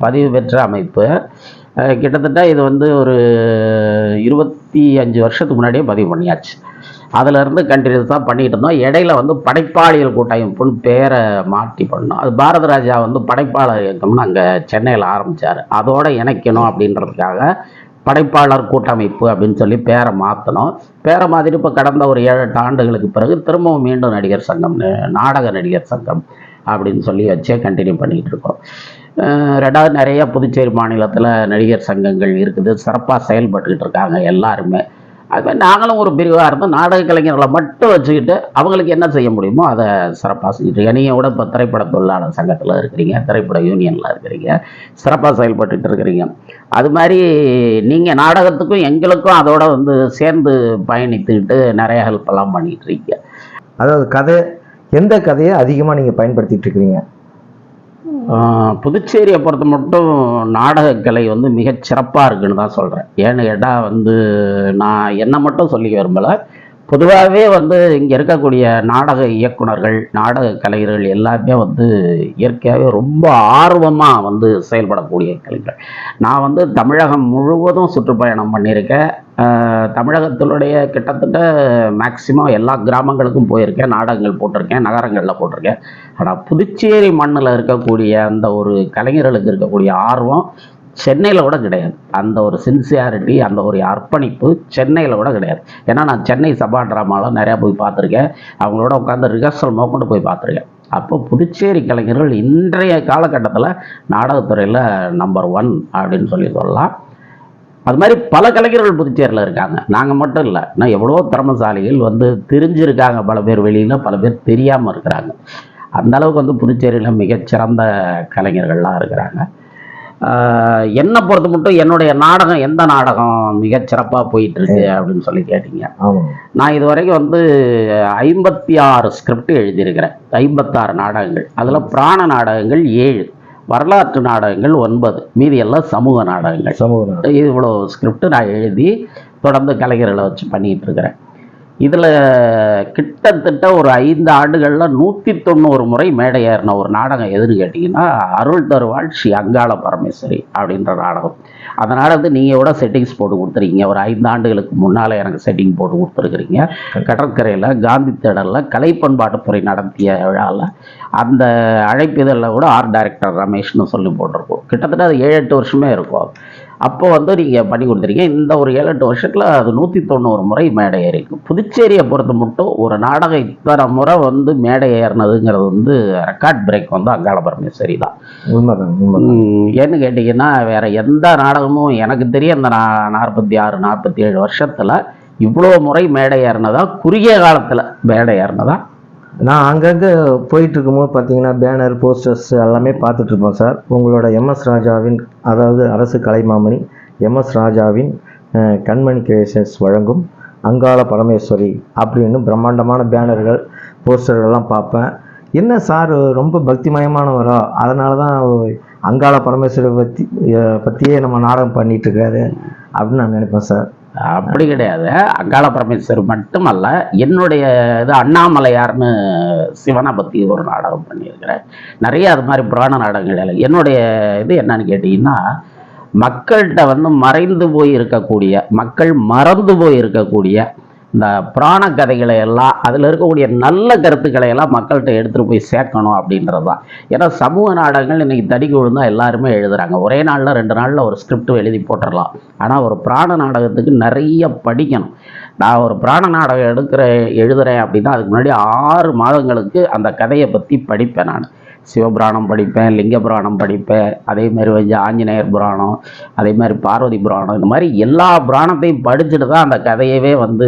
பதிவு பெற்ற அமைப்பு. கிட்டத்தட்ட இது வந்து ஒரு 25 வருஷத்துக்கு முன்னாடியே பதிவு பண்ணியாச்சு. அதிலிருந்து கண்டினியூஸாக பண்ணிகிட்டு இருந்தோம். இடையில வந்து படைப்பாளிகள் கூட்டமைப்புன்னு பேரை மாற்றி பண்ணோம். அது பாரத ராஜா வந்து படைப்பாளர் இயக்கம்னு அங்கே சென்னையில் ஆரம்பித்தார். அதோடு இணைக்கணும் அப்படின்றதுக்காக படைப்பாளர் கூட்டமைப்பு அப்படின்னு சொல்லி பேரை மாற்றணும். பேரை மாற்றிட்டு இப்போ கடந்த ஒரு 7-8 ஆண்டுகளுக்கு பிறகு திரும்பவும் மீண்டும் நடிகர் சங்கம், நாடக நடிகர் சங்கம் அப்படின்னு சொல்லி வச்சே கண்டினியூ பண்ணிக்கிட்டு இருக்கோம். ரெண்டாவது நிறைய புதுச்சேரி மாநிலத்தில் நடிகர் சங்கங்கள் இருக்குது, சிறப்பாக செயல்பட்டுக்கிட்டு இருக்காங்க எல்லாருமே. அதுமாதிரி நாங்களும் ஒரு பிரிவாக இருந்தோம். நாடக கலைஞர்களை மட்டும் வச்சுக்கிட்டு அவங்களுக்கு என்ன செய்ய முடியுமோ அதை சிறப்பாக செஞ்சுட்டு இருக்கீங்க. நீங்கள் கூட இப்போ திரைப்பட தொழிலாளர் சங்கத்தில் இருக்கிறீங்க, திரைப்பட யூனியனில் இருக்கிறீங்க, சிறப்பாக செயல்பட்டு இருக்கிறீங்க. அது மாதிரி நீங்கள் நாடகத்துக்கும் எங்களுக்கும் அதோட வந்து சேர்ந்து பயணித்துக்கிட்டு நிறைய ஹெல்ப்பெல்லாம் பண்ணிகிட்டு இருக்கீங்க. அதாவது கதை, எந்த கதையை அதிகமாக நீங்கள் பயன்படுத்திகிட்டு இருக்கிறீங்க? புதுச்சேரியை பொறுத்த மட்டும் நாடகக்கலை வந்து மிகச்சிறப்பாக இருக்குன்னு தான் சொல்கிறேன். ஏன்னு கேட்டால் வந்து நான் என்னை மட்டும் சொல்லிக்க விரும்பலை. பொதுவாகவே வந்து இங்கே இருக்கக்கூடிய நாடக இயக்குனர்கள், நாடக கலைஞர்கள் எல்லாருமே வந்து இயற்கையாகவே ரொம்ப ஆர்வமாக வந்து செயல்படக்கூடிய கலைஞர்கள். நான் வந்து தமிழகம் முழுவதும் சுற்றுப்பயணம் பண்ணியிருக்கேன். தமிழகத்தினுடைய கிட்டத்தட்ட மேக்சிமம் எல்லா கிராமங்களுக்கும் போயிருக்கேன், நாடகங்கள் போட்டிருக்கேன், நகரங்களில் போட்டிருக்கேன். ஆனால் புதுச்சேரி மண்ணில் இருக்கக்கூடிய அந்த ஒரு கலைஞர்களுக்கு இருக்கக்கூடிய ஆர்வம் சென்னையில் கூட கிடையாது. அந்த ஒரு சின்சியாரிட்டி, அந்த ஒரு அர்ப்பணிப்பு சென்னையில் கூட கிடையாது. ஏன்னா நான் சென்னை சபா ட்ராமாலாம் நிறையா போய் பார்த்துருக்கேன், அவங்களோட உட்காந்து ரிஹர்சல் மோக்கொண்டு போய் பார்த்துருக்கேன். அப்போ புதுச்சேரி கலைஞர்கள் இன்றைய காலகட்டத்தில் நாடகத்துறையில் நம்பர் 1 அப்படின்னு சொல்லி சொல்லலாம். அது மாதிரி பல கலைஞர்கள் புதுச்சேரியில் இருக்காங்க, நாங்கள் மட்டும் இல்லை. நான் எவ்வளோ திறமசாலிகள் வந்து தெரிஞ்சிருக்காங்க, பல பேர் வெளியில், பல பேர் தெரியாமல் இருக்கிறாங்க. அந்த அளவுக்கு வந்து புதுச்சேரியில் மிகச்சிறந்த கலைஞர்கள்லாம் இருக்கிறாங்க. என்னை பொறுத்த மட்டும் என்னுடைய நாடகம், எந்த நாடகம் மிகச்சிறப்பாக போயிட்டுருக்கு அப்படின்னு சொல்லி கேட்டீங்க. நான் இது வரைக்கும் வந்து 56 ஸ்கிரிப்ட் எழுதியிருக்கிறேன், 56 நாடகங்கள். அதில் பிராண நாடகங்கள் 7, வரலாற்று நாடகங்கள் 9, மீதி எல்லாம் சமூக நாடகங்கள். இது இவ்வளோ ஸ்கிரிப்ட் நான் எழுதி தொடர்ந்து கலைஞர்களை வச்சு பண்ணிகிட்டு இருக்கிறேன். இதில் கிட்டத்தட்ட ஒரு 5 ஆண்டுகளில் 190 முறை மேடை ஏறின ஒரு நாடகம் எதுன்னு கேட்டிங்கன்னா, அருள் தருவாள் ஸ்ரீ அங்காள பரமேஸ்வரி அப்படின்ற நாடகம். அந்த நாடகத்தை நீங்கள் கூட செட்டிங்ஸ் போட்டு கொடுத்துருக்கீங்க. ஒரு 5 ஆண்டுகளுக்கு முன்னால் எனக்கு செட்டிங் போட்டு கொடுத்துருக்குறீங்க. கடற்கரையில் காந்தி திடலில் கலை பண்பாட்டுத்துறை நடத்திய விழாவில் அந்த அழைப்பிதழில் கூட ஆர்ட் டைரக்டர் ரமேஷ்னு சொல்லி போட்டிருக்கோம். கிட்டத்தட்ட அது 7-8 வருஷமே இருக்கும். அப்போ வந்து நீங்கள் பண்ணி கொடுத்துருக்கீங்க. இந்த ஒரு 7-8 வருஷத்தில் அது 190 முறை மேடை ஏறிருக்கு. புதுச்சேரியை பொறுத்த மட்டும் ஒரு நாடகம் இத்தனை முறை வந்து மேடை ஏறினதுங்கிறது வந்து ரெக்கார்ட் பிரேக் வந்து அங்காள பரமேஸ்வரி தான். ஏன்னு கேட்டிங்கன்னா வேறு எந்த நாடகமும் எனக்கு தெரியும் இந்த 46-47 வருஷத்தில் இவ்வளோ முறை மேடை ஏறினதா, குறுகிய காலத்தில் மேடை ஏறினதா. நான் அங்கங்கே போயிட்டு இருக்கும்போது பார்த்தீங்கன்னா பேனர், போஸ்டர்ஸ் எல்லாமே பார்த்துட்ருப்போம் சார். உங்களோட எம்எஸ் ராஜாவின், அதாவது அரசு கலைமாமணி எம்எஸ் ராஜாவின் கண்மணி கிரியேஷன்ஸ் வழங்கும் அங்காள பரமேஸ்வரி அப்படின்னு பிரம்மாண்டமான பேனர்கள், போஸ்டர்கள்லாம் பார்ப்பேன். என்ன சார் ரொம்ப பக்திமயமானவரோ, அதனால தான் அங்காள பரமேஸ்வரி பற்றியே நம்ம நாடகம் பண்ணிகிட்ருக்காரு அப்படின்னு நான் நினைப்பேன் சார். அப்படி கிடையாது. அங்காள பரமேஸ்வரி மட்டுமல்ல, என்னுடைய இது அண்ணாமலையார்னு சிவனை பற்றி ஒரு நாடகம் பண்ணியிருக்கிறேன். நிறைய அது மாதிரி புராண நாடகங்கள். என்னுடைய இது என்னன்னு கேட்டிங்கன்னா, மக்கள்கிட்ட வந்து மறைந்து போய் இருக்கக்கூடிய, மக்கள் மறந்து போய் இருக்கக்கூடிய இந்த புராண கதைகளை எல்லாம், அதில் இருக்கக்கூடிய நல்ல கருத்துக்களை எல்லாம் மக்கள்கிட்ட எடுத்துகிட்டு போய் சேர்க்கணும் அப்படின்றது தான். ஏன்னா சமூக நாடகங்கள் இன்றைக்கி தடிக்கு விழுந்தால் எல்லாருமே எழுதுகிறாங்க. ஒரே நாளில் 2 நாளில் ஒரு ஸ்கிரிப்ட் எழுதி போட்டுடலாம். ஆனால் ஒரு புராண நாடகத்துக்கு நிறைய படிக்கணும். நான் ஒரு புராண நாடகம் எழுதுகிறேன் அப்படின்னா அதுக்கு முன்னாடி 6 மாதங்களுக்கு அந்த கதையை பற்றி படிப்பேன். நான் சிவபுராணம் படிப்பேன், லிங்க புராணம் படிப்பேன், அதேமாதிரி வந்து ஆஞ்சநேயர் புராணம், அதே மாதிரி பார்வதி புராணம், இந்த மாதிரி எல்லா புராணத்தையும் படிச்சுட்டு தான் அந்த கதையவே வந்து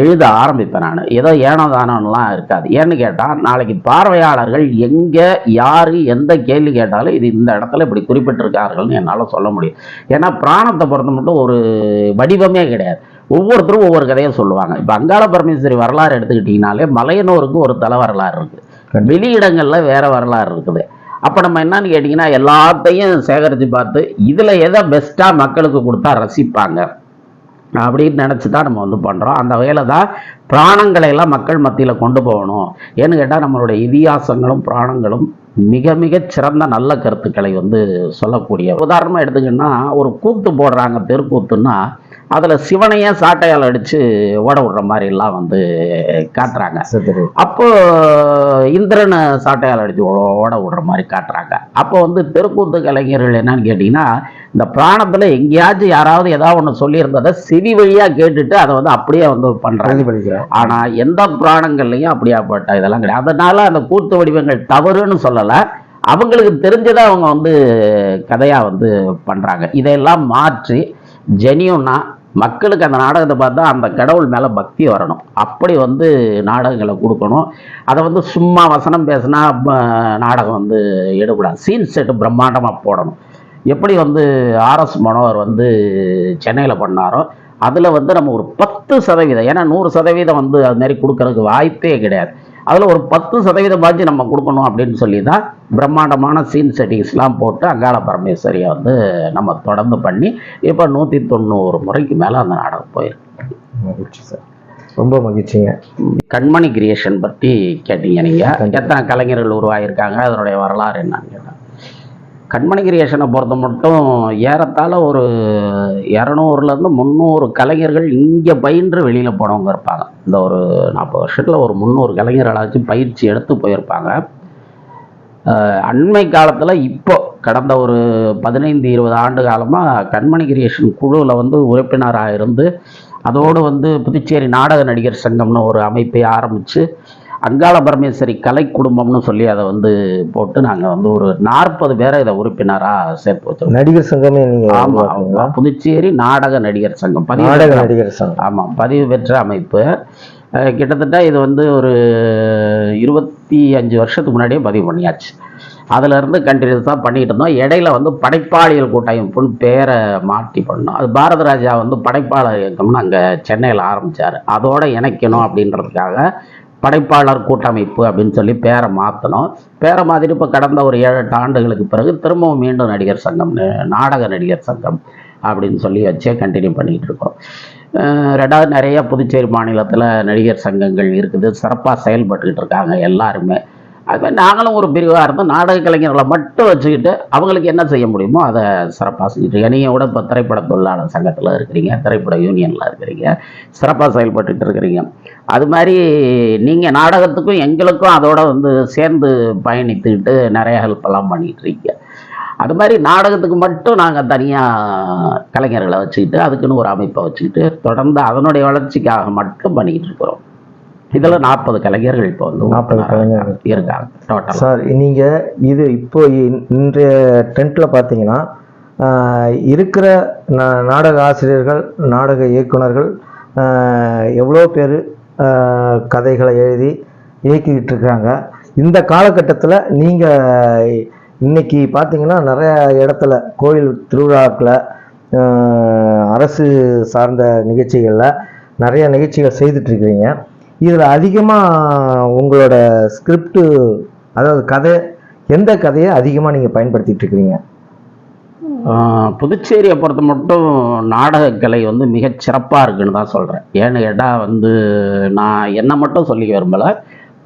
எழுத ஆரம்பிப்பேன். நான் ஏதோ ஏனோ தானோலாம் இருக்காது. ஏன்னு கேட்டால் நாளைக்கு பார்வையாளர்கள் எங்கே யார் எந்த கேள்வி கேட்டாலும் இது இந்த இடத்துல இப்படி குறிப்பிட்டிருக்கார்கள்னு என்னால் சொல்ல முடியும். ஏன்னா புராணத்தை பொறுத்த மட்டும் ஒரு வடிவமே கிடையாது. ஒவ்வொருத்தரும் ஒவ்வொரு கதையை சொல்லுவாங்க. இப்போ அங்காள பரமேஸ்வரி வரலாறு எடுத்துக்கிட்டிங்கனாலே மலையனூருக்கு ஒரு தலை வரலாறு இருக்குது, வெளியிடங்களில் வேறு வரலாறு இருக்குது. அப்போ நம்ம என்னன்னு கேட்டிங்கன்னா எல்லாத்தையும் சேகரித்து பார்த்து இதில் எதை பெஸ்ட்டாக மக்களுக்கு கொடுத்தா ரசிப்பாங்க, அப்படின்னு நினச்சி தான் நம்ம வந்து பண்ணுறோம். அந்த வகையில் தான் புராணங்களை எல்லாம் மக்கள் மத்தியில் கொண்டு போகணும். ஏன்னு கேட்டால் நம்மளுடைய இதிகாசங்களும் புராணங்களும் மிக மிக சிறந்த நல்ல கருத்துக்களை வந்து சொல்லக்கூடிய. உதாரணமாக எடுத்துக்கிட்டோன்னா, ஒரு கூத்து போடுறாங்க, தெருக்கூத்துன்னா அதில் சிவனையே சாட்டையால் அடித்து ஓட விடுற மாதிரிலாம் வந்து காட்டுறாங்க. அப்போ இந்திரனை சாட்டையால் அடித்து ஓட விடுற மாதிரி காட்டுறாங்க. அப்போ வந்து தெருக்கூத்து கலைஞர்கள் என்னன்னு கேட்டிங்கன்னா, இந்த புராணத்தில் எங்கேயாச்சும் யாராவது ஏதாவது ஒன்று சொல்லியிருந்ததை செவி வழியாக கேட்டுட்டு அதை வந்து அப்படியே வந்து பண்ணுறாங்க. ஆனால் எந்த புராணங்கள்லையும் அப்படியாப்பட்ட இதெல்லாம் கிடையாது. அதனால அந்த கூத்து வடிவங்கள் தவறுன்னு சொல்லலை, அவங்களுக்கு தெரிஞ்சதை அவங்க வந்து கதையாக வந்து பண்ணுறாங்க. இதையெல்லாம் மாற்றி ஜெனியூனா மக்களுக்கு அந்த நாடகத்தை பார்த்தா அந்த கடவுள் மேலே பக்தி வரணும், அப்படி வந்து நாடகங்களை கொடுக்கணும். அதை வந்து சும்மா வசனம் பேசினா நாடகம் வந்து எடுக்கூடாது. சீன் செட்டு பிரம்மாண்டமாக போடணும். எப்படி வந்து ஆர்எஸ் மனோகர் வந்து சென்னையில் பண்ணாரோ அதில் வந்து நம்ம ஒரு 10%, ஏன்னா 100% வந்து அது மாதிரி கொடுக்கறதுக்கு வாய்ப்பே கிடையாது, அதில் ஒரு 10% பாய்ச்சி நம்ம கொடுக்கணும் அப்படின்னு சொல்லி தான் பிரம்மாண்டமான சீன் செட்டிங்ஸ்லாம் போட்டு அங்காள பரமேஸ்வரியை வந்து நம்ம தொடர்ந்து பண்ணி இப்போ 190 முறைக்கு மேலே அந்த நாடகம் போயிருக்கு. மகிழ்ச்சி சார், ரொம்ப மகிழ்ச்சிங்க. கண்மணி கிரியேஷன் பற்றி கேட்டீங்க நீங்கள், எத்தனை கலைஞர்கள் உருவாகியிருக்காங்க, அதனுடைய வரலாறு என்னன்னு கேட்டாங்க. கண்மணி கிரியேஷனை பொறுத்த மட்டும் ஏறத்தாழ ஒரு 200லேருந்து 300 கலைஞர்கள் இங்கே பயின்று வெளியில் போனவங்க இருப்பாங்க. இந்த ஒரு 40 வருஷத்தில் ஒரு 300 கலைஞர்களாச்சும் பயிற்சி எடுத்து போயிருப்பாங்க. அண்மை காலத்தில் இப்போ கடந்த ஒரு 15-20 ஆண்டு காலமாக கண்மணி கிரியேஷன் குழுவில் வந்து உறுப்பினராக இருந்து அதோடு வந்து புதுச்சேரி நாடக நடிகர் சங்கம்னு ஒரு அமைப்பை ஆரம்பித்து அங்காள பரமேஸ்வரி கலை குடும்பம்னு சொல்லி அதை வந்து போட்டு நாங்கள் வந்து ஒரு 40 பேரை இதை உறுப்பினராக சேர்த்து வச்சோம். நடிகர் சங்கமே? ஆமாம், புதுச்சேரி நாடக நடிகர் சங்கம், ஆமாம், பதிவு பெற்ற அமைப்பு. கிட்டத்தட்ட இது வந்து ஒரு 25 வருஷத்துக்கு முன்னாடியே பதிவு பண்ணியாச்சு. அதிலிருந்து கண்டினியூஸாக பண்ணிக்கிட்டு இருந்தோம். இடையில வந்து படைப்பாளிகள் கூட்டமைப்புன்னு பேரை மாற்றி பண்ணோம். அது பாரத ராஜா வந்து படைப்பாளர் இயக்கம்னு அங்கே சென்னையில் ஆரம்பித்தார். அதோடு இணைக்கணும் அப்படின்றதுக்காக படைப்பாளர் கூட்டமைப்பு அப்படின்னு சொல்லி பேரை மாற்றணும். பேரை மாற்றிட்டு இப்போ கடந்த ஒரு 7-8 ஆண்டுகளுக்கு பிறகு திரும்பவும் மீண்டும் நடிகர் சங்கம், நாடக நடிகர் சங்கம் அப்படின்னு சொல்லி வச்சே கண்டினியூ பண்ணிகிட்டு இருக்கோம். ரெண்டாவது, நிறைய புதுச்சேரி மாநிலத்தில் நடிகர் சங்கங்கள் இருக்குது, சிறப்பாக செயல்பட்டுக்கிட்டு இருக்காங்க எல்லாருமே. அதுமாதிரி நாங்களும் ஒரு பிரிவாக இருந்தோம். நாடக கலைஞர்களை மட்டும் வச்சுக்கிட்டு அவங்களுக்கு என்ன செய்ய முடியுமோ அதை சிறப்பாக செஞ்சுட்டு இருக்கீங்க. நீங்கள் கூட இப்போ திரைப்பட தொழிலாளர் சங்கத்தில் இருக்கிறீங்க, திரைப்பட யூனியனில் இருக்கிறீங்க, சிறப்பாக செயல்பட்டுட்டு இருக்கிறீங்க. அது மாதிரி நீங்கள் நாடகத்துக்கும் எங்களுக்கும் அதோட வந்து சேர்ந்து பயணித்துக்கிட்டு நிறைய ஹெல்ப்பெல்லாம் பண்ணிகிட்டு இருக்கீங்க. அது மாதிரி நாடகத்துக்கு மட்டும் நாங்கள் தனியாக கலைஞர்களை வச்சுக்கிட்டு அதுக்குன்னு ஒரு அமைப்பை வச்சுக்கிட்டு தொடர்ந்து அதனுடைய வளர்ச்சிக்காக மட்டும் பண்ணிக்கிட்டு இருக்கிறோம். இதில் 40 கலைஞர்கள் இப்போ வந்து 40 கலைஞர்கள் இருக்காங்க டோட்டல். சார், நீங்கள் இது இப்போ இன்றைய ட்ரெண்டில் பார்த்தீங்கன்னா இருக்கிற நாடக ஆசிரியர்கள், நாடக இயக்குனர்கள் எவ்வளோ பேர் கதைகளை எழுதி இயக்கிக்கிட்டு இருக்காங்க. இந்த காலகட்டத்தில் நீங்கள் இன்னைக்கு பார்த்தீங்கன்னா நிறைய இடத்துல கோயில் திருவிழாக்களில், அரசு சார்ந்த நிகழ்ச்சிகளில் நிறைய நிகழ்ச்சிகள் செய்துட்ருக்கிறீங்க. இதில் அதிகமாக உங்களோட ஸ்கிரிப்டு, அதாவது கதை, எந்த கதையை அதிகமாக நீங்கள் பயன்படுத்திகிட்டு இருக்கிறீங்க? புதுச்சேரியை பொறுத்த மட்டும் நாடகக்கலை வந்து மிகச் சிறப்பாக இருக்குன்னு தான் சொல்கிறேன். ஏன்னு கேட்டால் வந்து நான் என்னை மட்டும் சொல்லிக்க விரும்பலை,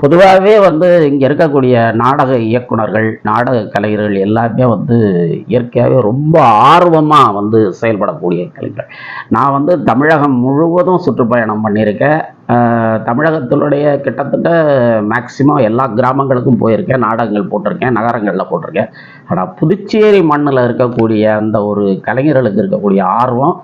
பொதுவாகவே வந்து இங்கே இருக்கக்கூடிய நாடக இயக்குனர்கள், நாடக கலைஞர்கள் எல்லாமே வந்து இயற்கையாகவே ரொம்ப ஆர்வமாக வந்து செயல்படக்கூடிய கலைஞர்கள். நான் வந்து தமிழகம் முழுவதும் சுற்றுப்பயணம் பண்ணியிருக்கேன். தமிழகத்தினுடைய கிட்டத்தட்ட மேக்சிமம் எல்லா கிராமங்களுக்கும் போயிருக்கேன், நாடகங்கள் போட்டிருக்கேன், நகரங்களில் போட்டிருக்கேன். ஆனால் புதுச்சேரி மண்ணில் இருக்கக்கூடிய அந்த ஒரு கலைஞர்களுக்கு இருக்கக்கூடிய ஆர்வம்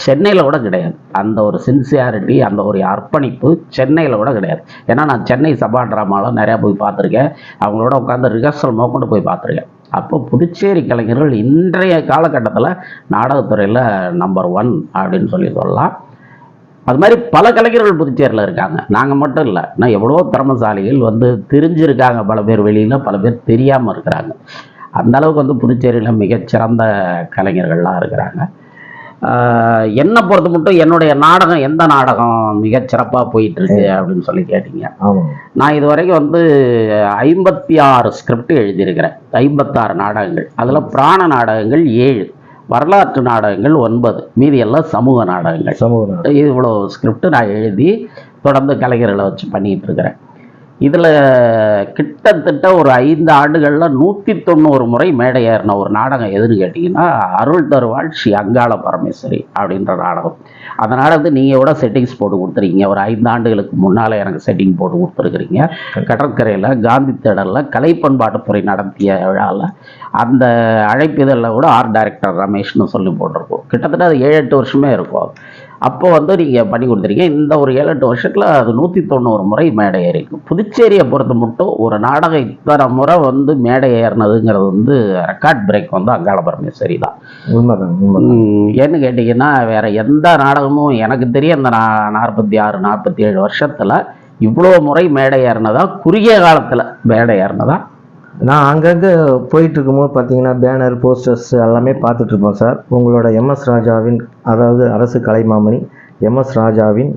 சென்னையில் கூட கிடையாது. அந்த ஒரு சின்சியாரிட்டி, அந்த ஒரு அர்ப்பணிப்பு சென்னையில் கூட கிடையாது. ஏன்னா நான் சென்னை சபா ட்ராமாவில் நிறையா போய் பார்த்துருக்கேன், அவங்களோட உட்காந்து ரிஹர்சல் மோக்கொண்டு போய் பார்த்துருக்கேன். அப்போ புதுச்சேரி கலைஞர்கள் இன்றைய காலகட்டத்தில் நாடகத்துறையில் நம்பர் 1 அப்படின்னு சொல்லி சொல்லலாம். அது மாதிரி பல கலைஞர்கள் புதுச்சேரியில் இருக்காங்க, நாங்கள் மட்டும் இல்லை. நான் எவ்வளோ திறமசாலிகள் வந்து தெரிஞ்சிருக்காங்க, பல பேர் வெளியில், பல பேர் தெரியாமல் இருக்கிறாங்க. அந்த அளவுக்கு வந்து புதுச்சேரியில் மிகச்சிறந்த கலைஞர்கள்லாம் இருக்கிறாங்க. என்னை பொறுத்த மட்டும் என்னுடைய நாடகம், எந்த நாடகம் மிகச்சிறப்பாக போயிட்டுருக்கு அப்படின்னு சொல்லி கேட்டீங்க. நான் இது வரைக்கும் வந்து 56 ஸ்கிரிப்ட் எழுதியிருக்கிறேன், 56 நாடகங்கள். அதில் பிராண நாடகங்கள் 7, வரலாற்று நாடகங்கள் 9, மீதி எல்லாம் சமூக நாடகங்கள். சமூக இவ்வளோ ஸ்கிரிப்ட் நான் எழுதி தொடர்ந்து கலைஞர்களை வச்சு பண்ணிட்டு இருக்கிறேன். இதில் கிட்டத்தட்ட ஒரு 5 ஆண்டுகளில் 190 முறை மேடை ஏறின ஒரு நாடகம் எதுன்னு கேட்டிங்கன்னா அருள் தருவாள் ஸ்ரீ அங்காள பரமேஸ்வரி அப்படின்ற நாடகம். அந்த நாடகத்தை நீங்கள் கூட செட்டிங்ஸ் போட்டு கொடுத்துருக்கீங்க. ஒரு 5 ஆண்டுகளுக்கு முன்னால் எனக்கு செட்டிங் போட்டு கொடுத்துருக்குறீங்க. கடற்கரையில் காந்தி திடலில் கலை பண்பாட்டுத்துறை நடத்திய விழாவில் அந்த அழைப்பிதழில் கூட ஆர்ட் டைரக்டர் ரமேஷ்னு சொல்லி போட்டிருக்கோம். கிட்டத்தட்ட அது 7-8 வருஷமே இருக்கும். அப்போ வந்து நீங்கள் பண்ணி கொடுத்துருக்கீங்க. இந்த ஒரு 7-8 வருஷத்தில் அது 190 முறை மேடை ஏறிக்கும். புதுச்சேரியை பொறுத்த மட்டும் ஒரு நாடகம் இத்தனை முறை வந்து மேடை ஏறினதுங்கிறது வந்து ரெக்கார்ட் பிரேக் வந்து அங்காள பரமேஸ்வரி தான். ஏன்னு கேட்டிங்கன்னா வேறு எந்த நாடகமும் எனக்கு தெரியும் இந்த 46-47 வருஷத்தில் இவ்வளோ முறை மேடை ஏறினதா, குறுகிய காலத்தில் மேடை ஏறினதா. நான் அங்கங்கே போயிட்டு இருக்கும்போது பார்த்தீங்கன்னா பேனர் போஸ்டர்ஸ் எல்லாமே பார்த்துட்ருப்போம் சார். உங்களோட எம்எஸ் ராஜாவின், அதாவது அரசு கலைமாமணி எம்எஸ் ராஜாவின்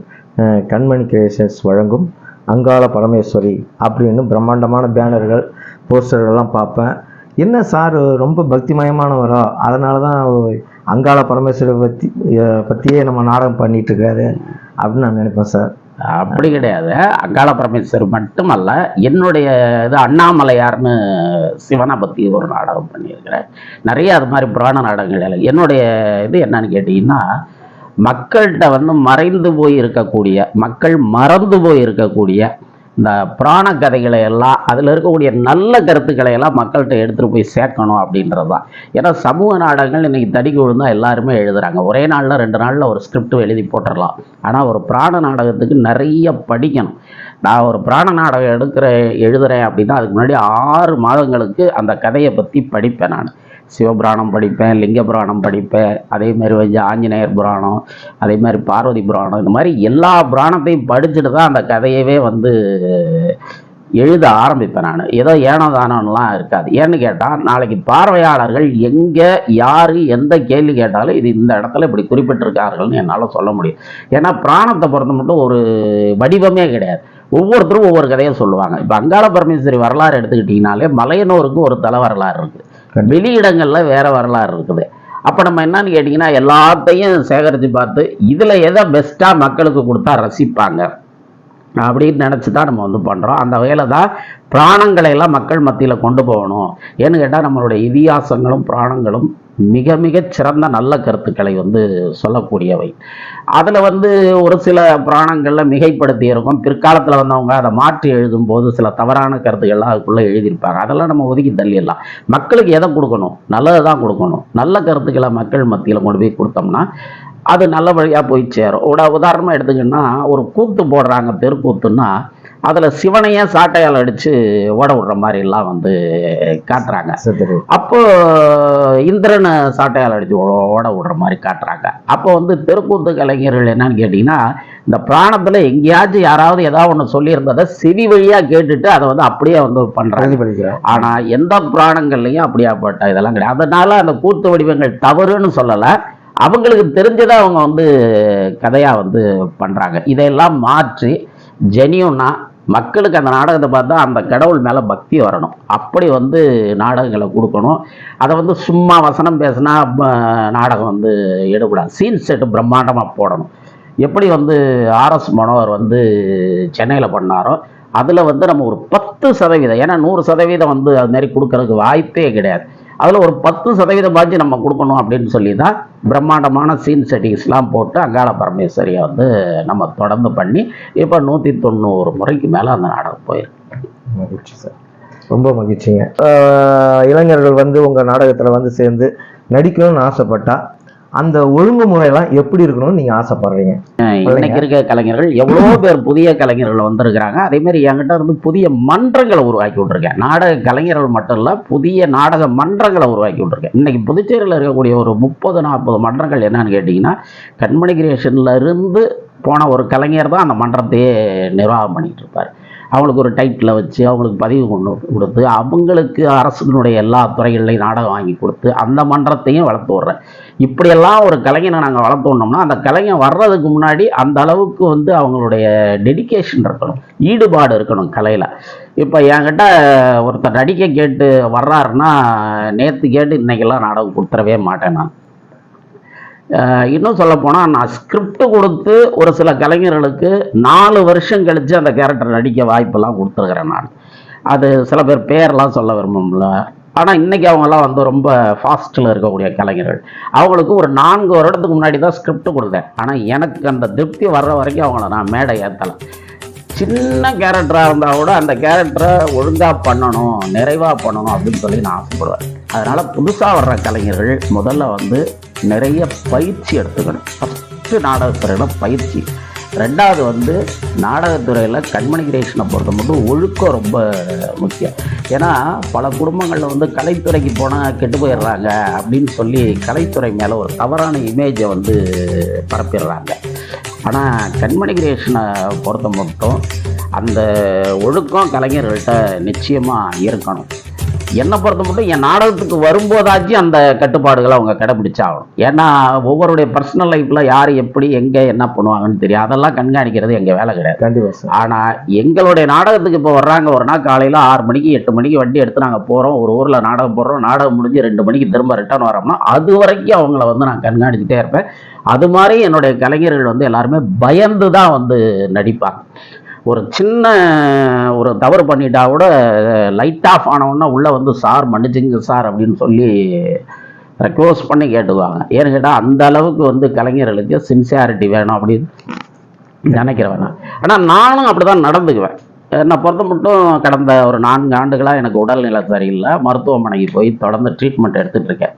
கண்மணி கிரியேஷன்ஸ் வழங்கும் அங்காள பரமேஸ்வரி அப்படின்னு பிரம்மாண்டமான பேனர்கள் போஸ்டர்கள்லாம் பார்ப்பேன். என்ன சார் ரொம்ப பக்திமயமானவரோ, அதனால தான் அங்காள பரமேஸ்வரி பற்றியே நம்ம நாடகம் பண்ணிகிட்ருக்காரு அப்படின்னு நான் நினைப்பேன் சார். அப்படி கிடையாது. அங்காள பரமேஸ்வரி மட்டுமல்ல, என்னுடைய இது அண்ணாமலையார்னு சிவனை பற்றி ஒரு நாடகம் பண்ணியிருக்கிறேன். நிறைய அது மாதிரி புராண நாடகங்கள். என்னுடைய இது என்னன்னு கேட்டிங்கன்னா, மக்கள்கிட்ட வந்து மறைந்து போய் இருக்கக்கூடிய, மக்கள் மறந்து போய் இருக்கக்கூடிய இந்த புராண கதைகளை எல்லாம், அதில் இருக்கக்கூடிய நல்ல கருத்துக்களை எல்லாம் மக்கள்கிட்ட எடுத்துகிட்டு போய் சேர்க்கணும் அப்படின்றது தான். ஏன்னா சமூக நாடகங்கள் இன்றைக்கி தடிக்கு விழுந்தால் எல்லாருமே எழுதுகிறாங்க. ஒரே நாளில் 2 நாளில் ஒரு ஸ்கிரிப்ட் எழுதி போட்டுடலாம். ஆனால் ஒரு புராண நாடகத்துக்கு நிறைய படிக்கணும். நான் ஒரு புராண நாடகம் எழுதுகிறேன் அப்படின்னா அதுக்கு முன்னாடி 6 மாதங்களுக்கு அந்த கதையை பற்றி படிப்பேன். நான் சிவபுராணம் படிப்பேன், லிங்க புராணம் படிப்பேன், அதேமாதிரி வந்து ஆஞ்சநேயர் புராணம், அதே மாதிரி பார்வதி புராணம், இந்த மாதிரி எல்லா புராணத்தையும் படிச்சுட்டு தான் அந்த கதையவே வந்து எழுத ஆரம்பிப்பேன். நான் ஏதோ ஏனோதானம்லாம் இருக்காது. ஏன்னு கேட்டால் நாளைக்கு பார்வையாளர்கள் எங்கே யார் எந்த கேள்வி கேட்டாலும் இது இந்த இடத்துல இப்படி குறிப்பிட்டிருக்கார்கள்னு என்னால் சொல்ல முடியும். ஏன்னா புராணத்தை பொறுத்த மட்டும் ஒரு வடிவமே கிடையாது. ஒவ்வொருத்தரும் ஒவ்வொரு கதையை சொல்லுவாங்க. இப்போ அங்காள பரமேஸ்வரி வரலாறு எடுத்துக்கிட்டிங்கனாலே மலையனூருக்கு ஒரு தலை வரலாறு இருக்குது, வெளியிடங்களில் வேறு வரலாறு இருக்குது. அப்போ நம்ம என்னன்னு கேட்டிங்கன்னா எல்லாத்தையும் சேகரித்து பார்த்து இதில் எதை பெஸ்ட்டாக மக்களுக்கு கொடுத்தா ரசிப்பாங்க அப்படின்னு நினச்சி தான் நம்ம வந்து பண்ணுறோம். அந்த வகையில் தான் புராணங்களை எல்லாம் மக்கள் மத்தியில் கொண்டு போகணும். ஏன்னு கேட்டால் நம்மளுடைய இதிகாசங்களும் புராணங்களும் மிக மிக சிறந்த நல்ல கருத்துக்களை வந்து சொல்லக்கூடியவை. அதில் வந்து ஒரு சில புராணங்களில் மிகைப்படுத்தி இருக்கும். பிற்காலத்தில் வந்தவங்க அதை மாற்றி எழுதும்போது சில தவறான கருத்துக்கள்லாம் அதுக்குள்ளே எழுதியிருப்பாங்க. அதெல்லாம் நம்ம ஒதுக்கி தள்ளிடலாம். மக்களுக்கு எதை கொடுக்கணும்? நல்லது தான் கொடுக்கணும். நல்ல கருத்துக்களை மக்கள் மத்தியில் கொண்டு போய் கொடுத்தோம்னா அது நல்ல வழியாக போய் சேரும். உதாரணமாக எடுத்துக்கின்னா ஒரு கூத்து போடுறாங்க, தெருக்கூத்துன்னா அதில் சிவனையே சாட்டையால் அடித்து ஓட விடுற மாதிரிலாம் வந்து காட்டுறாங்க. அப்போ இந்திரனை சாட்டையால் அடித்து ஓட விடுற மாதிரி காட்டுறாங்க. அப்போ வந்து தெருக்கூத்து கலைஞர்கள் என்னன்னு கேட்டிங்கன்னா, இந்த பிராணத்தில் எங்கேயாச்சும் யாராவது ஏதாவது ஒன்று சொல்லியிருந்ததை செவி வழியாக கேட்டுட்டு அதை வந்து அப்படியே வந்து பண்ணுறாங்க. ஆனால் எந்த புராணங்கள்லையும் அப்படியாப்பட்ட இதெல்லாம் கிடையாது. அதனால அந்த கூத்து வடிவங்கள் தவறுன்னு சொல்லலை, அவங்களுக்கு தெரிஞ்சதை அவங்க வந்து கதையாக வந்து பண்ணுறாங்க. இதையெல்லாம் மாற்றி ஜெனியூனா மக்களுக்கு அந்த நாடகத்தை பார்த்தா அந்த கடவுள் மேலே பக்தி வரணும். அப்படி வந்து நாடகங்களை கொடுக்கணும். அதை வந்து சும்மா வசனம் பேசினா நாடகம் வந்து எடுக்கூடாது. சீன் செட்டு பிரம்மாண்டமாக போடணும். எப்படி வந்து ஆர்எஸ் மனோகர் வந்து சென்னையில் பண்ணாரோ அதில் வந்து நம்ம ஒரு 10%, ஏன்னா 100% வந்து அது மாதிரி கொடுக்கறதுக்கு வாய்ப்பே கிடையாது. அதில் ஒரு 10% பாய்ச்சி நம்ம கொடுக்கணும் அப்படின்னு சொல்லி தான் பிரம்மாண்டமான சீன் செட்டிங்ஸ்லாம் போட்டு அங்காள பரமேஸ்வரியை வந்து நம்ம தொடர்ந்து பண்ணி இப்போ 190 முறைக்கு மேலே அந்த நாடகம் போயிருக்கு. மகிழ்ச்சி சார், ரொம்ப மகிழ்ச்சிங்க. இளைஞர்கள் வந்து உங்கள் நாடகத்தில் வந்து சேர்ந்து நடிக்கணும்னு ஆசைப்பட்டா அந்த ஒழுங்குமுறையெல்லாம் எப்படி இருக்கணும்னு நீங்கள் ஆசைப்படுறீங்க? இன்னைக்கு இருக்க கலைஞர்கள் எவ்வளோ பேர் புதிய கலைஞர்கள் வந்திருக்கிறாங்க. அதேமாதிரி என்கிட்ட இருந்து புதிய மன்றங்களை உருவாக்கி விட்ருக்கேன். நாடக கலைஞர்கள் மட்டும் இல்லை, புதிய நாடக மன்றங்களை உருவாக்கி விட்ருக்கேன். இன்னைக்கு புதுச்சேரியில் இருக்கக்கூடிய ஒரு 30-40 மன்றங்கள் என்னன்னு கேட்டிங்கன்னா, கண்மணி கிரியேஷன்ல இருந்து போன ஒரு கலைஞர் தான் அந்த மன்றத்தையே நிர்வாகம் பண்ணிகிட்டு இருப்பார். அவங்களுக்கு ஒரு டைட்டில் வச்சு அவங்களுக்கு பதிவு கொண்டு கொடுத்து அவங்களுக்கு அரசினுடைய எல்லா துறைகள்லையும் நாடகம் வாங்கி கொடுத்து அந்த மன்றத்தையும் வளர்த்து விட்றேன். இப்படியெல்லாம் ஒரு கலைஞனை நாங்கள் வளர்த்து விடணும்னா அந்த கலைஞன் வர்றதுக்கு முன்னாடி அந்த அளவுக்கு வந்து அவங்களுடைய டெடிக்கேஷன் இருக்கணும், ஈடுபாடு இருக்கணும் கலையில். இப்போ என்கிட்ட ஒருத்தர் நடிக்க கேட்டு வர்றாருன்னா நேற்று கேட்டு இன்றைக்கெல்லாம் நாடகம் கொடுத்துடவே மாட்டேன் நான். இன்னும் சொல்லப்போனால் நான் ஸ்கிரிப்ட் கொடுத்து ஒரு சில கலைஞர்களுக்கு 4 வருஷம் கழித்து அந்த கேரக்டர் நடிக்க வாய்ப்பெல்லாம் கொடுத்துருக்குறேன் நான். அது சில பேர் பேர்லாம் சொல்ல விரும்பல. ஆனால் இன்றைக்கி அவங்கெல்லாம் வந்து ரொம்ப ஃபாஸ்ட்டில் இருக்கக்கூடிய கலைஞர்கள். அவங்களுக்கு ஒரு 4 வருடத்துக்கு முன்னாடி தான் ஸ்கிரிப்ட் கொடுத்தேன். ஆனால் எனக்கு அந்த திருப்தி வர்ற வரைக்கும் அவங்கள நான் மேடை ஏற்றலை. சின்ன கேரக்டராக இருந்தால் கூட அந்த கேரக்டரை ஒழுங்காக பண்ணணும், நிறைவாக பண்ணணும் அப்படின்னு சொல்லி நான் ஆசைப்படுவேன். அதனால் புதுசாக வர்ற கலைஞர்கள் முதல்ல வந்து நிறைய பயிற்சி எடுத்துக்கணும். ஃபஸ்ட்டு நாடகத்துறையில் பயிற்சி. 2வது வந்து நாடகத்துறையில் கண்மணி கிரியேஷனை பொறுத்த மட்டும் ஒழுக்கம் ரொம்ப முக்கியம். ஏன்னா பல குடும்பங்களில் வந்து கலைத்துறைக்கு போனால் கெட்டு போயிடுறாங்க அப்படின்னு சொல்லி கலைத்துறை மேலே ஒரு தவறான இமேஜை வந்து பரப்பிடுறாங்க. ஆனால் கண்மணி கிரியேஷனை பொறுத்த மட்டும் அந்த ஒழுக்கம் கலைஞர்கள்ட்ட நிச்சயமாக இருக்கணும். என்னை பொறுத்த மட்டும் என் நாடகத்துக்கு வரும்போதாச்சும் அந்த கட்டுப்பாடுகளை அவங்க கடைப்பிடிச்சாகணும். ஏன்னா ஒவ்வொருடைய பர்சனல் லைஃப்பில் யார் எப்படி எங்கே என்ன பண்ணுவாங்கன்னு தெரியும். அதெல்லாம் கண்காணிக்கிறது எங்கள் வேலை கிடையாது. கண்டிப்பாக சார். ஆனால் எங்களுடைய நாடகத்துக்கு இப்போ வர்றாங்க, ஒரு நாள் காலையில் 6 மணிக்கு 8 மணிக்கு வண்டி எடுத்து நாங்கள் போகிறோம், ஒரு ஊரில் நாடகம் போடுறோம், நாடகம் முடிஞ்சு 2 மணிக்கு திரும்ப ரிட்டர்ன் வரோம்னா அது வரைக்கும் அவங்கள வந்து நான் கண்காணிச்சுட்டே இருப்பேன். அது மாதிரி என்னுடைய கலைஞர்கள் வந்து எல்லாருமே பயந்து தான் வந்து நடிப்பாங்க. ஒரு சின்ன ஒரு தவறு பண்ணிட்டா கூட லைட் ஆஃப் ஆனவுடனே உள்ளே வந்து சார் மன்னிச்சுங்க சார் அப்படின்னு சொல்லி க்ளோஸ் பண்ணி கேட்டுக்குவாங்க. ஏன்னு கேட்டால் அந்த அளவுக்கு வந்து கலைஞர்களுக்கு சின்சியாரிட்டி வேணும் அப்படின்னு நினைக்கிறேன் நான். ஆனால் நானும் அப்படி தான் நடந்துக்குவேன். என்னை பொறுத்த மட்டும் கடந்த ஒரு 4 ஆண்டுகளாக எனக்கு உடல்நிலை சரியில்லை, மருத்துவமனைக்கு போய் தொடர்ந்து ட்ரீட்மெண்ட் எடுத்துகிட்டு இருக்கேன்.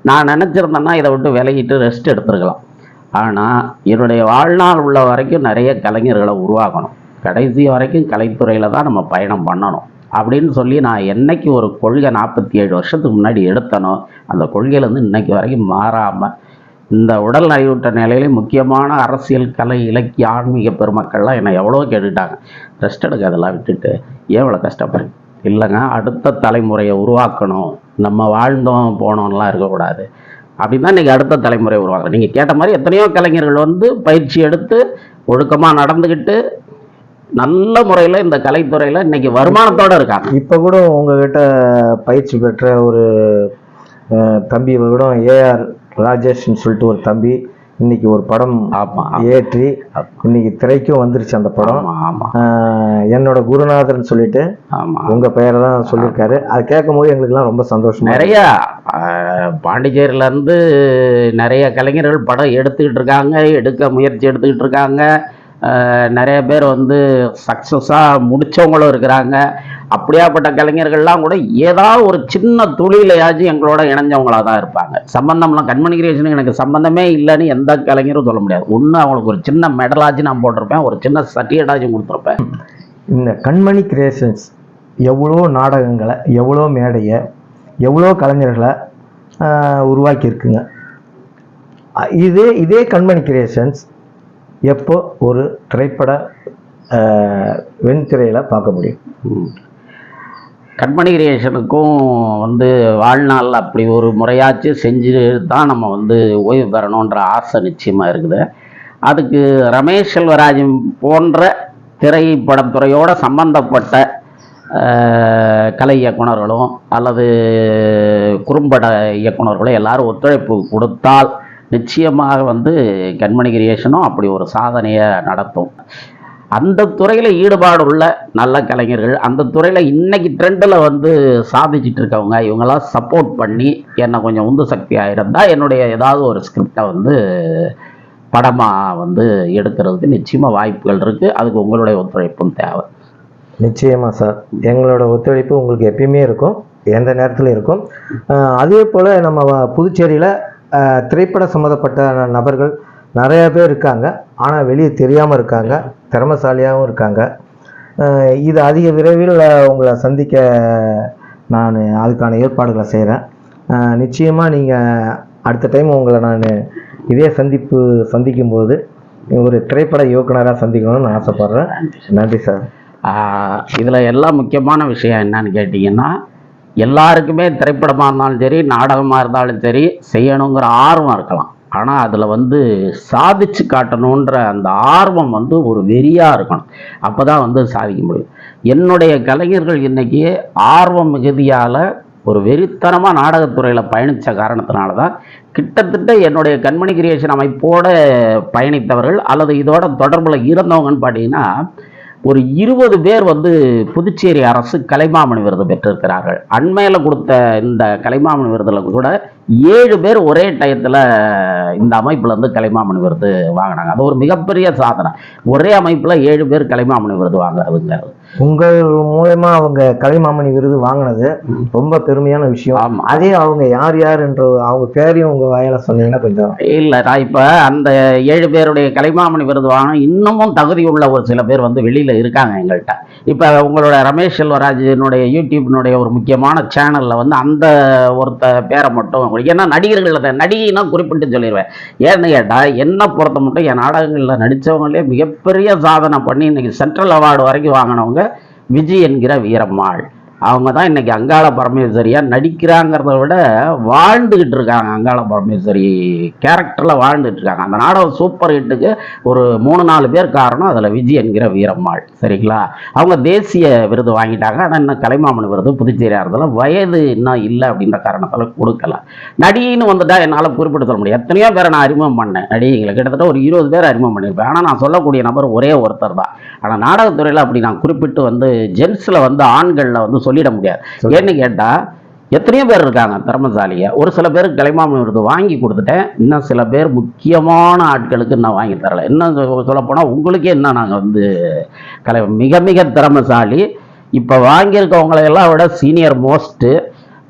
நான் நினச்சிருந்தேன்னா இதை விட்டு விலகிட்டு ரெஸ்ட் எடுத்துருக்கலாம். ஆனால் என்னுடைய வாழ்நாள் உள்ள வரைக்கும் நிறைய கலைஞர்களை உருவாக்கணும், கடைசி வரைக்கும் கலைத்துறையில் தான் நம்ம பயணம் பண்ணணும் அப்படின்னு சொல்லி நான் என்னைக்கு ஒரு கொள்கை 47 வருஷத்துக்கு முன்னாடி எடுத்தனோ அந்த கொள்கையிலேருந்து இன்னைக்கு வரைக்கும் மாறாமல் இந்த உடல் நலிவுற்ற நிலையிலே முக்கியமான அரசியல், கலை, இலக்கிய, ஆன்மீக பெருமக்கள்லாம் என்னை எவ்வளோ கேட்டுட்டாங்க, ரெஸ்ட் எடுக்க அதெல்லாம் விட்டுட்டு ஏன் இவ்வளோ கஷ்டப்படுறேன். இல்லைங்க, அடுத்த தலைமுறையை உருவாக்கணும், நம்ம வாழ்ந்தோம் போனோம்லாம் இருக்கக்கூடாது அப்படின்னா இன்றைக்கி அடுத்த தலைமுறை உருவாக்கணும். நீங்கள் கேட்ட மாதிரி எத்தனையோ கலைஞர்கள் வந்து பயிற்சி எடுத்து ஒழுக்கமாக நடந்துக்கிட்டு நல்ல முறையில் இந்த கலைத்துறையில் இன்னைக்கு வருமானத்தோடு இருக்காங்க. இப்போ கூட உங்ககிட்ட பயிற்சி பெற்ற ஒரு தம்பி கூட ஏஆர் ராஜேஷ்ன்னு சொல்லிட்டு ஒரு தம்பி இன்னைக்கு ஒரு படம் ஏற்றி இன்னைக்கு திரைக்கும் வந்துருச்சு அந்த படம். என்னோட குருநாதர்னு சொல்லிட்டு உங்க பெயரை தான் சொல்லியிருக்காரு. அது கேட்கும் போது எங்களுக்குலாம் ரொம்ப சந்தோஷம். நிறைய பாண்டிச்சேரியிலேருந்து நிறைய கலைஞர்கள் படம் எடுத்துக்கிட்டு இருக்காங்க, எடுக்க முயற்சி எடுத்துக்கிட்டு இருக்காங்க. நிறைய பேர் வந்து சக்ஸஸாக முடித்தவங்களும் இருக்கிறாங்க. அப்படியாப்பட்ட கலைஞர்கள்லாம் கூட ஏதாவது ஒரு சின்ன தொழிலையாச்சும் எங்களோட இணைஞ்சவங்களாக தான் இருப்பாங்க. சம்பந்தம்லாம் கண்மணி கிரியேஷனுக்கு எனக்கு சம்பந்தமே இல்லைன்னு எந்த கலைஞரும் சொல்ல முடியாது. ஒன்று அவங்களுக்கு ஒரு சின்ன மெடலாச்சும் நான் போட்டிருப்பேன், ஒரு சின்ன சர்டிஃபிகேட்டாச்சும் கொடுத்துருப்பேன். இந்த கண்மணி கிரியேஷன்ஸ் எவ்வளோ நாடகங்களை, எவ்வளோ மேடையை, எவ்வளோ கலைஞர்களை உருவாக்கியிருக்குங்க. இதே கண்மணி கிரியேஷன்ஸ் எப்போ ஒரு திரைப்பட வெண்திரையில் பார்க்க முடியும்? கண்மணி கிரியேஷனுக்கும் வந்து வாழ்நாளில் அப்படி ஒரு முறையாச்சும் செஞ்சு தான் நம்ம வந்து ஓய்வு பெறணுன்ற ஆசை நிச்சயமாக இருக்குது. அதுக்கு ரமேஷ் செல்வராஜன் போன்ற திரைப்படத்துறையோடு சம்பந்தப்பட்ட கலை இயக்குனர்களும் அல்லது குறும்பட இயக்குனர்களும் எல்லாரும் ஒத்துழைப்பு கொடுத்தால் நிச்சயமாக வந்து கண்மணி கிரியேஷனும் அப்படி ஒரு சாதனையை நடத்தும். அந்த துறையில் ஈடுபாடு உள்ள நல்ல கலைஞர்கள், அந்த துறையில் இன்னைக்கு ட்ரெண்டில் வந்து சாதிச்சுட்டு இருக்கவங்க, இவங்கெல்லாம் சப்போர்ட் பண்ணி என்னை கொஞ்சம் உந்து சக்தியாக இருந்தால் என்னுடைய ஏதாவது ஒரு ஸ்கிரிப்டை வந்து படமாக வந்து எடுக்கிறதுக்கு நிச்சயமாக வாய்ப்புகள் இருக்குது. அதுக்கு உங்களுடைய ஒத்துழைப்பும் தேவை. நிச்சயமாக சார், எங்களோட ஒத்துழைப்பு உங்களுக்கு எப்பயுமே இருக்கும், எந்த நேரத்தில் இருக்கும். அதே போல் நம்ம புதுச்சேரியில் திரைப்பட சம்மந்தப்பட்ட நபர்கள் நிறைய பேர் இருக்காங்க. ஆனால் வெளியே தெரியாமல் இருக்காங்க, திறமைசாலியாகவும் இருக்காங்க. இது அதிக விரைவில் உங்களை சந்திக்க நான் அதுக்கான ஏற்பாடுகளை செய்கிறேன். நிச்சயமாக நீங்கள் அடுத்த டைம் உங்களை நான் இதே சந்திக்கும்போது ஒரு திரைப்பட இயக்குனராக சந்திக்கணும்னு நான் ஆசைப்பட்றேன். நன்றி சார். இதில் எல்லாம் முக்கியமான விஷயம் என்னன்னு கேட்டிங்கன்னா, எல்லாருக்குமே திரைப்படமாக இருந்தாலும் சரி, நாடகமாக இருந்தாலும் சரி செய்யணுங்கிற ஆர்வம் இருக்கலாம். ஆனால் அதில் வந்து சாதிச்சு காட்டணுன்ற அந்த ஆர்வம் வந்து ஒரு வெறியாக இருக்கணும். அப்போ தான் வந்து சாதிக்க முடியும். என்னுடைய கலைஞர்கள் இன்றைக்கி ஆர்வம் மிகுதியால் ஒரு வெறித்தனமாக நாடகத்துறையில் பயணித்த காரணத்தினால தான் கிட்டத்தட்ட என்னுடைய கண்மணி கிரியேஷன் அமைப்போடு பயணித்தவர்கள் அல்லது இதோட தொடர்பில் இருந்தவங்கன்னு பார்த்தீங்கன்னா ஒரு 20 பேர் வந்து புதுச்சேரி அரசு கலைமாமணி விருது பெற்றிருக்கிறார்கள். அண்மையில் கொடுத்த இந்த கலைமாமணி விருதில் கூட 7 பேர் ஒரே டயத்தில் இந்த அமைப்பில் இருந்து கலைமாமணி விருது வாங்கினாங்க. அது ஒரு மிகப்பெரிய சாதனை. ஒரே அமைப்பில் 7 பேர் கலைமாமணி விருது வாங்குறதுங்கிறது. உங்கள் மூலமா அவங்க கலைமாமணி விருது வாங்கினது ரொம்ப பெருமையான விஷயம். ஆமாம். அதே அவங்க யார் யார் என்ற அவங்க பேரையும் உங்கள் வாயில சொன்னீங்கன்னா கொஞ்சம். இல்லை, நான் இப்போ அந்த 7 பேருடைய கலைமாமணி விருது வாங்க இன்னமும் தகுதி உள்ள ஒரு சில பேர் வந்து வெளியில் இருக்காங்க எங்கள்கிட்ட. இப்போ உங்களோட ரமேஷ் செல்வராஜனுடைய யூடியூப்னுடைய ஒரு முக்கியமான சேனலில் வந்து அந்த ஒருத்த பேரை மட்டும், ஏன்னா நடிகர்கள் நடிகைன்னா குறிப்பிட்டு சொல்லிடுவேன். ஏன்னு கேட்டால் என்னை பொறுத்த மட்டும் என் நாடகங்களில் நடித்தவங்களே மிகப்பெரிய சாதனை பண்ணி இன்னைக்கு சென்ட்ரல் அவார்டு வரைக்கும் வாங்கினவங்க விஜய் என்கிற வீரம்மாள். அவங்க தான் இன்னைக்கு அங்காள பரமேஸ்வரியா நடிக்கிறாங்கிறத விட வாழ்ந்துகிட்டு இருக்காங்க. அங்காள பரமேஸ்வரி கேரக்டரில் வாழ்ந்துட்டு இருக்காங்க. அந்த நாடகம் சூப்பர் ஹிட்டுக்கு ஒரு 3-4 பேர் காரணம். அதில் விஜய் என்கிற வீரம்மாள். சரிங்களா? அவங்க தேசிய விருது வாங்கிட்டாங்க. ஆனால் இன்னும் கலைமாமணி விருது புதுச்சேரி அரசில் வயது இன்னும் இல்லை அப்படின்ற காரணத்தால் கொடுக்கல. நடிகைன்னு வந்துட்டா என்னால் குறிப்பிட்டு சொல்ல முடியும். எத்தனையோ பேரை நான் அறிமுகம் பண்ணேன். நடிகைங்களை கிட்டத்தட்ட ஒரு 20 பேர் அறிமுகம் பண்ணியிருப்பேன். ஆனால் நான் சொல்லக்கூடிய நபர் ஒரே ஒருத்தர் தான். ஆனால் நாடகத்துறையில் அப்படி நான் குறிப்பிட்டு வந்து ஜென்ஸில் வந்து ஆண்களில் வந்து சொல்லிட முடியாது. ஏன்னு கேட்டால் எத்தனையோ பேர் இருக்காங்க திறமசாலியை. ஒரு சில பேருக்கு கலைமாமணி விருது வாங்கி கொடுத்துட்டேன். இன்னும் சில பேர் முக்கியமான ஆட்களுக்கு நான் வாங்கி தரலை. இன்னும் சொல்லப்போனால் உங்களுக்கே இன்னும் நாங்கள் வந்து மிக மிக திறமசாலி. இப்போ வாங்கியிருக்கவங்களையெல்லாம் விட சீனியர் மோஸ்ட்டு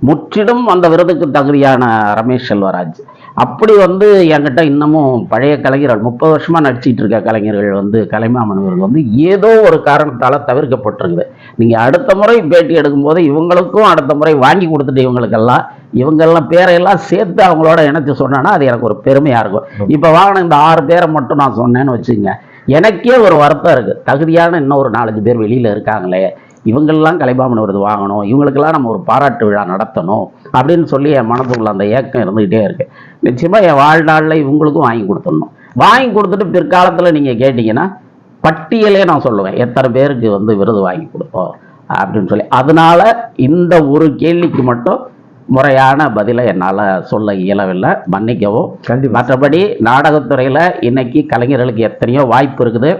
முற்றிலும் அந்த விருதுக்கு தகுதியான ரமேஷ் செல்வராஜ். அப்படி வந்து என்கிட்ட இன்னமும் பழைய கலைஞர்கள் 30 வருஷமாக நடிச்சிட்டு இருக்க கலைஞர்கள் வந்து கலைமாமணி விருது வந்து ஏதோ ஒரு காரணத்தால் தவிர்க்கப்பட்டிருக்குது. நீங்கள் அடுத்த முறை பேட்டி எடுக்கும்போது இவங்களுக்கும் அடுத்த முறை வாங்கி கொடுத்துட்டு இவங்கெல்லாம் பேரையெல்லாம் சேர்த்து அவங்களோட இணைச்சு சொன்னேன்னா அது எனக்கு ஒரு பெருமையாக இருக்கும். இப்போ வாங்கின இந்த 6 பேரை மட்டும் நான் சொன்னேன்னு வச்சுங்க, எனக்கே ஒரு வருத்தம் இருக்குது. தகுதியான இன்னும் ஒரு 4-5 பேர் வெளியில் இருக்காங்களே, இவங்களெல்லாம் கலைமாமணி விருது வாங்கணும், இவங்களுக்கெல்லாம் நம்ம ஒரு பாராட்டு விழா நடத்தணும் அப்படின்னு சொல்லி என் மனதுக்குள்ள அந்த ஏக்கம் இருந்துகிட்டே இருக்கு. நிச்சயமாக என் வாழ்நாளில் இவங்களுக்கும் வாங்கி கொடுத்துடணும். வாங்கி கொடுத்துட்டு பிற்காலத்தில் நீங்கள் கேட்டிங்கன்னா பட்டியலே நான் சொல்லுவேன் எத்தனை பேருக்கு வந்து விருது வாங்கி கொடுத்தோம் அப்படின்னு சொல்லி. அதனால இந்த ஒரு கேள்விக்கு மட்டும் முறையான பதிலை என்னால் சொல்ல இயலவில்லை, மன்னிக்கவும். மற்றபடி நாடகத்துறையில் இன்னைக்கு கலைஞர்களுக்கு எத்தனையோ வாய்ப்பு இருக்குது.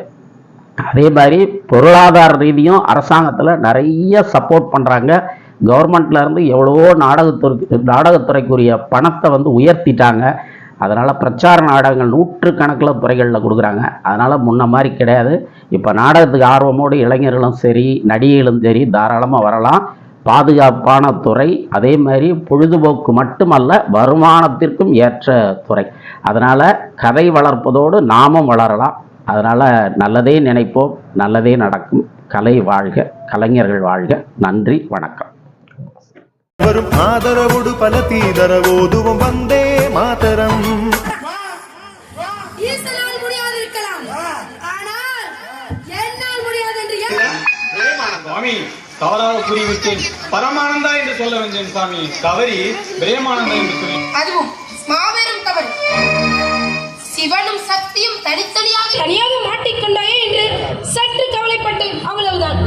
அதே மாதிரி பொருளாதார ரீதியும் அரசாங்கத்தில் நிறைய சப்போர்ட் பண்ணுறாங்க. கவர்மெண்ட்லேருந்து எவ்வளவோ நாடகத்துறைக்குரிய பணத்தை வந்து உயர்த்திட்டாங்க. அதனால் பிரச்சார நாடகங்கள் 100கணக்கில் துறைகளில் கொடுக்குறாங்க. அதனால் முன்ன மாதிரி கிடையாது. இப்போ நாடகத்துக்கு ஆர்வமோடு இளைஞர்களும் சரி நடிகைகளும் சரி தாராளமாக வரலாம். பாதுகாப்பான துறை, அதே மாதிரி பொழுதுபோக்கு மட்டுமல்ல வருமானத்திற்கும் ஏற்ற துறை. அதனால் கதை வளர்ப்பதோடு நாமும் வளரலாம். அதனால் நல்லதே நினைப்போம், நல்லதே நடக்கும். கலை வாழ்க, கலைஞர்கள் வாழ்க. நன்றி, வணக்கம். வரும் ஆதரவோடு பல தீதரவோதுவும் வந்தே மாதரம். சுவாமி தவறாக கூறிவிட்டேன். பரமானந்தா என்று சொல்ல வந்தேன் சாமி. தவறி பிரேமானந்தா என்று சொல்லி, அதுவும் மாபெரும் தவறு. சிவனும் சக்தியும் தனித்தனியாக மாட்டிக்கொண்டாயே என்று சற்று கவலைப்பட்டேன், அவ்வளவுதான்.